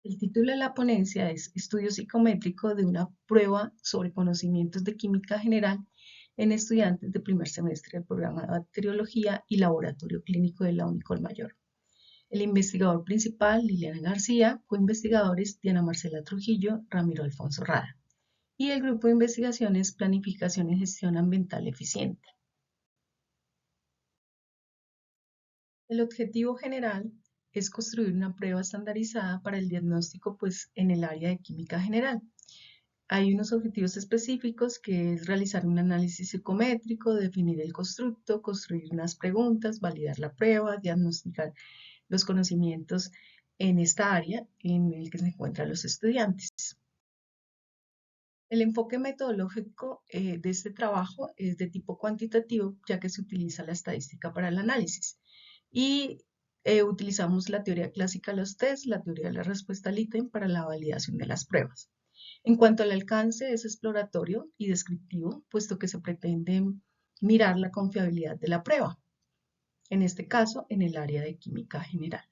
El título de la ponencia es Estudio psicométrico de una prueba sobre conocimientos de química general en estudiantes de primer semestre del programa de bacteriología y laboratorio clínico de la Unicol Mayor. El investigador principal, Liliana García, co-investigadores Diana Marcela Trujillo, Ramiro Alfonso Rada. Y el grupo de investigaciones Planificación y Gestión Ambiental Eficiente. El objetivo general es construir una prueba estandarizada para el diagnóstico en el área de química general. Hay unos objetivos específicos que es realizar un análisis psicométrico, definir el constructo, construir unas preguntas, validar la prueba, diagnosticar los conocimientos en esta área en el que se encuentran los estudiantes. El enfoque metodológico de este trabajo es de tipo cuantitativo, ya que se utiliza la estadística para el análisis. Y utilizamos la teoría clásica de los test, la teoría de la respuesta al ítem para la validación de las pruebas. En cuanto al alcance, es exploratorio y descriptivo, puesto que se pretende mirar la confiabilidad de la prueba, en este caso en el área de química general.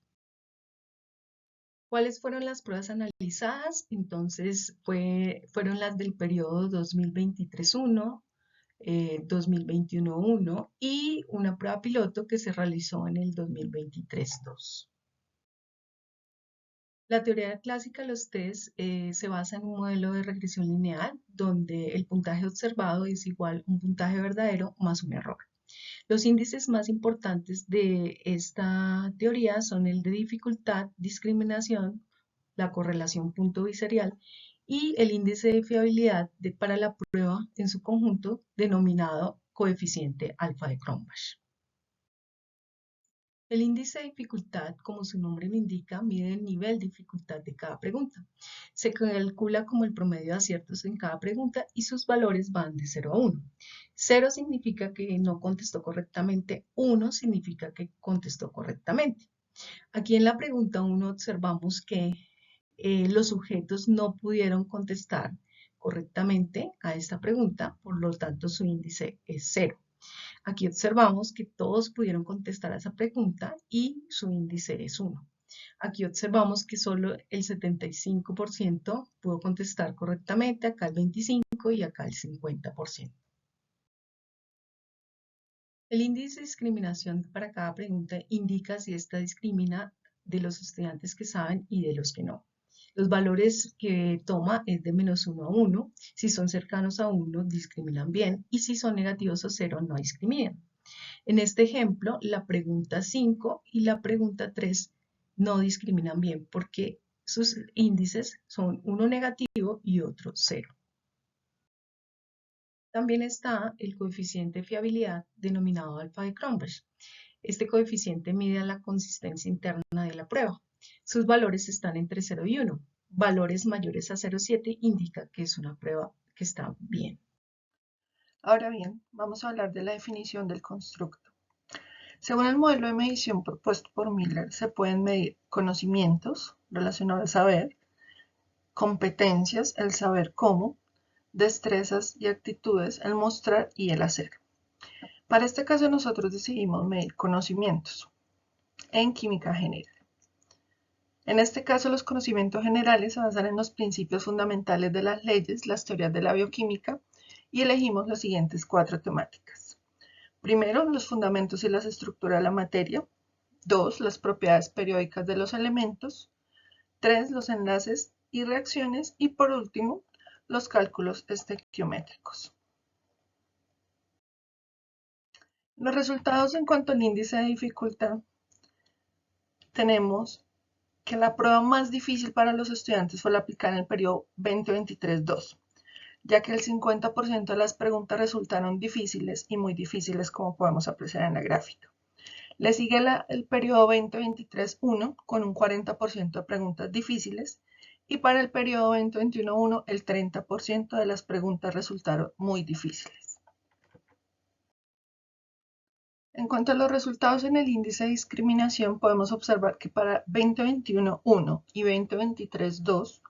¿Cuáles fueron las pruebas analizadas? Entonces, fueron las del periodo 2023-1, 2021-1 y una prueba piloto que se realizó en el 2023-2. La teoría clásica de los test se basa en un modelo de regresión lineal donde el puntaje observado es igual a un puntaje verdadero más un error. Los índices más importantes de esta teoría son el de dificultad, discriminación, la correlación punto biserial y el índice de fiabilidad para la prueba en su conjunto denominado coeficiente alfa de Cronbach. El índice de dificultad, como su nombre lo indica, mide el nivel de dificultad de cada pregunta. Se calcula como el promedio de aciertos en cada pregunta y sus valores van de 0 a 1. 0 significa que no contestó correctamente, 1 significa que contestó correctamente. Aquí en la pregunta 1 observamos que los sujetos no pudieron contestar correctamente a esta pregunta, por lo tanto su índice es 0. Aquí observamos que todos pudieron contestar a esa pregunta y su índice es 1. Aquí observamos que solo el 75% pudo contestar correctamente, acá el 25% y acá el 50%. El índice de discriminación para cada pregunta indica si esta discrimina de los estudiantes que saben y de los que no. Los valores que toma es de -1 a 1. Si son cercanos a 1, discriminan bien y si son negativos a 0, no discriminan. En este ejemplo, la pregunta 5 y la pregunta 3 no discriminan bien porque sus índices son uno negativo y otro 0. También está el coeficiente de fiabilidad denominado alfa de Cronbach. Este coeficiente mide la consistencia interna de la prueba. Sus valores están entre 0 y 1. Valores mayores a 0,7 indica que es una prueba que está bien. Ahora bien, vamos a hablar de la definición del constructo. Según el modelo de medición propuesto por Miller, se pueden medir conocimientos relacionados al saber, competencias, el saber cómo, destrezas y actitudes, el mostrar y el hacer. Para este caso nosotros decidimos medir conocimientos en química general. En este caso los conocimientos generales se basan en los principios fundamentales de las leyes, las teorías de la bioquímica y elegimos las siguientes 4 temáticas. Primero, los fundamentos y las estructuras de la materia. 2, las propiedades periódicas de los elementos. 3, los enlaces y reacciones. Y por último, los cálculos estequiométricos. Los resultados en cuanto al índice de dificultad, tenemos que la prueba más difícil para los estudiantes fue la aplicada en el periodo 2023-2, ya que el 50% de las preguntas resultaron difíciles y muy difíciles, como podemos apreciar en la gráfica. Le sigue el periodo 2023-1 con un 40% de preguntas difíciles y para el periodo 2021-1 el 30% de las preguntas resultaron muy difíciles. En cuanto a los resultados en el índice de discriminación, podemos observar que para 2021-1 y 2023-2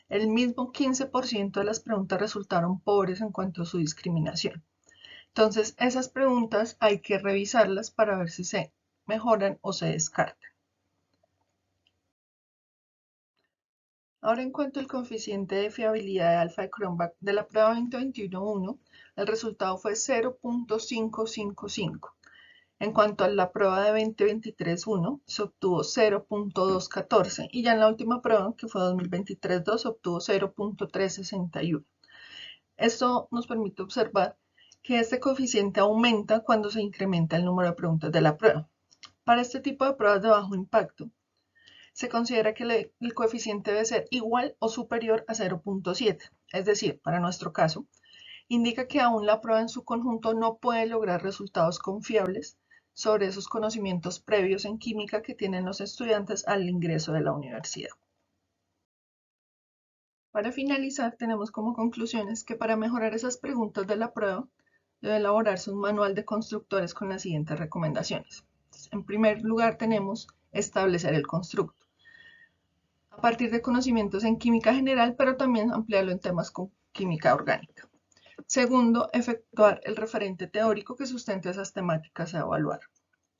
el mismo 15% de las preguntas resultaron pobres en cuanto a su discriminación. Entonces, esas preguntas hay que revisarlas para ver si se mejoran o se descartan. Ahora, en cuanto al coeficiente de fiabilidad de alfa de Cronbach de la prueba 2021-1, el resultado fue 0.555. En cuanto a la prueba de 2023-1, se obtuvo 0.214 y ya en la última prueba, que fue 2023-2, se obtuvo 0.361. Esto nos permite observar que este coeficiente aumenta cuando se incrementa el número de preguntas de la prueba. Para este tipo de pruebas de bajo impacto, se considera que el coeficiente debe ser igual o superior a 0.7. Es decir, para nuestro caso, indica que aún la prueba en su conjunto no puede lograr resultados confiables sobre esos conocimientos previos en química que tienen los estudiantes al ingreso de la universidad. Para finalizar, tenemos como conclusiones que para mejorar esas preguntas de la prueba, debe elaborarse un manual de constructores con las siguientes recomendaciones. En primer lugar, tenemos establecer el constructo a partir de conocimientos en química general, pero también ampliarlo en temas con química orgánica. Segundo, efectuar el referente teórico que sustente esas temáticas a evaluar.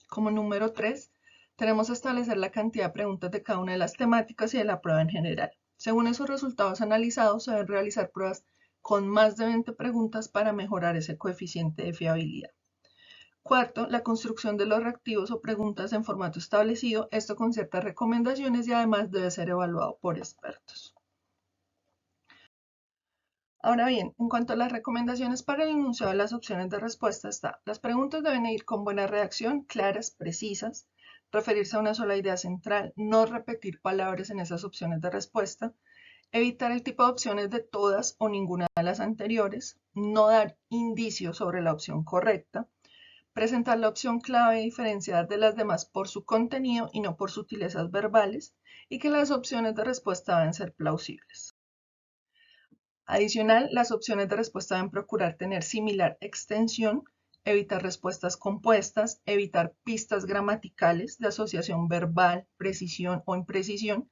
Como número 3, tenemos que establecer la cantidad de preguntas de cada una de las temáticas y de la prueba en general. Según esos resultados analizados, se deben realizar pruebas con más de 20 preguntas para mejorar ese coeficiente de fiabilidad. Cuarto, la construcción de los reactivos o preguntas en formato establecido, esto con ciertas recomendaciones y además debe ser evaluado por expertos. Ahora bien, en cuanto a las recomendaciones para el enunciado de las opciones de respuesta está, las preguntas deben ir con buena redacción, claras, precisas, referirse a una sola idea central, no repetir palabras en esas opciones de respuesta, evitar el tipo de opciones de todas o ninguna de las anteriores, no dar indicios sobre la opción correcta, presentar la opción clave diferenciada de las demás por su contenido y no por sutilezas verbales, y que las opciones de respuesta deben ser plausibles. Adicional, las opciones de respuesta deben procurar tener similar extensión, evitar respuestas compuestas, evitar pistas gramaticales de asociación verbal, precisión o imprecisión,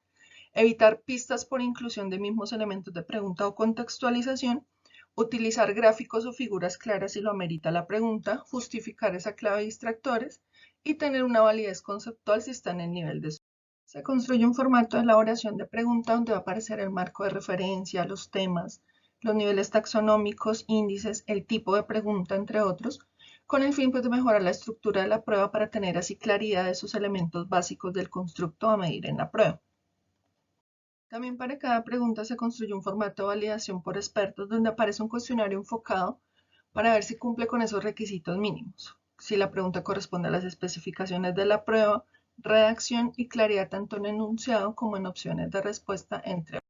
evitar pistas por inclusión de mismos elementos de pregunta o contextualización, utilizar gráficos o figuras claras si lo amerita la pregunta, justificar esa clave de distractores y tener una validez conceptual si está en el nivel de estudio. Se construye un formato de elaboración de pregunta donde va a aparecer el marco de referencia, los temas, los niveles taxonómicos, índices, el tipo de pregunta, entre otros, con el fin de mejorar la estructura de la prueba para tener así claridad de esos elementos básicos del constructo a medir en la prueba. También para cada pregunta se construye un formato de validación por expertos donde aparece un cuestionario enfocado para ver si cumple con esos requisitos mínimos, si la pregunta corresponde a las especificaciones de la prueba, redacción y claridad tanto en enunciado como en opciones de respuesta, entre otros.